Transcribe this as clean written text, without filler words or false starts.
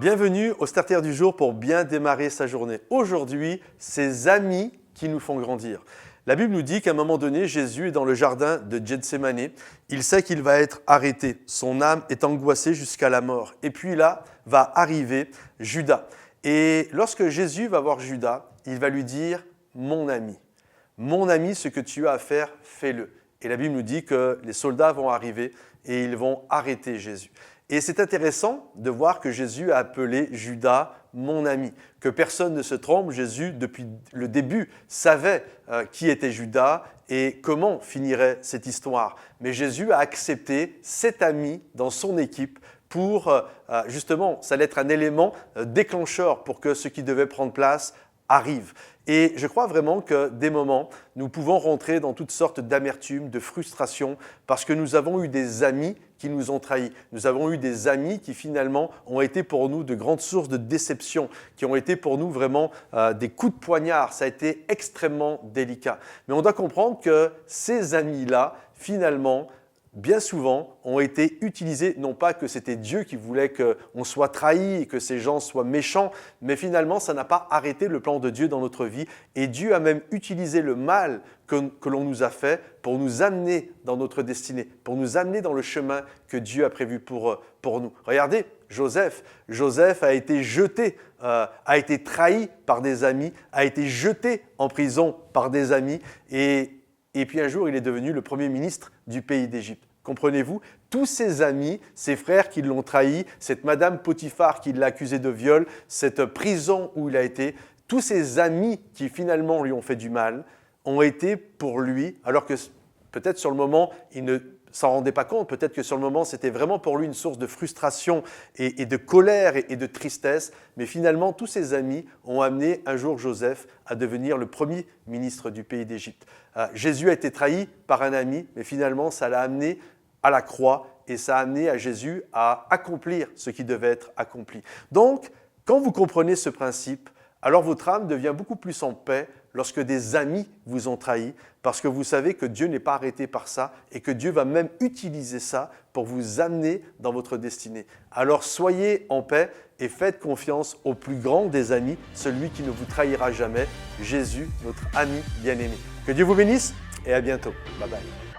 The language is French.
Bienvenue au Starter du jour pour bien démarrer sa journée. Aujourd'hui, ses amis qui nous font grandir. La Bible nous dit qu'à un moment donné, Jésus est dans le jardin de Gethsémani. Il sait qu'il va être arrêté. Son âme est angoissée jusqu'à la mort. Et puis là, va arriver Judas. Et lorsque Jésus va voir Judas, il va lui dire « Mon ami, ce que tu as à faire, fais-le ». Et la Bible nous dit que les soldats vont arriver et ils vont arrêter Jésus. Et c'est intéressant de voir que Jésus a appelé Judas « mon ami ». Que personne ne se trompe, Jésus, depuis le début, savait qui était Judas et comment finirait cette histoire. Mais Jésus a accepté cet ami dans son équipe pour, justement, ça allait être un élément déclencheur pour que ce qui devait prendre place arrive. Et je crois vraiment que des moments, nous pouvons rentrer dans toutes sortes d'amertume, de frustration, parce que nous avons eu des amis qui nous ont trahis. Nous avons eu des amis qui finalement ont été pour nous de grandes sources de déception, qui ont été pour nous vraiment des coups de poignard. Ça a été extrêmement délicat. Mais on doit comprendre que ces amis-là, finalement, bien souvent, ont été utilisés, non pas que c'était Dieu qui voulait qu'on soit trahi et que ces gens soient méchants, mais finalement, ça n'a pas arrêté le plan de Dieu dans notre vie. Et Dieu a même utilisé le mal que l'on nous a fait pour nous amener dans notre destinée, pour nous amener dans le chemin que Dieu a prévu pour nous. Regardez, Joseph a été jeté, a été trahi par des amis, a été jeté en prison par des amis et puis un jour, il est devenu le premier ministre du pays d'Égypte. Comprenez-vous? Tous ses amis, ses frères qui l'ont trahi, cette madame Potiphar qui l'a accusé de viol, cette prison où il a été, tous ses amis qui finalement lui ont fait du mal, ont été pour lui, alors que peut-être sur le moment, il ne s'en rendait pas compte, peut-être que sur le moment, c'était vraiment pour lui une source de frustration et de colère et de tristesse, mais finalement, tous ses amis ont amené un jour Joseph à devenir le premier ministre du pays d'Égypte. Jésus a été trahi par un ami, mais finalement, ça l'a amené à la croix et ça a amené à Jésus à accomplir ce qui devait être accompli. Donc, quand vous comprenez ce principe, alors votre âme devient beaucoup plus en paix lorsque des amis vous ont trahi, parce que vous savez que Dieu n'est pas arrêté par ça et que Dieu va même utiliser ça pour vous amener dans votre destinée. Alors soyez en paix et faites confiance au plus grand des amis, celui qui ne vous trahira jamais, Jésus, notre ami bien-aimé. Que Dieu vous bénisse et à bientôt. Bye bye.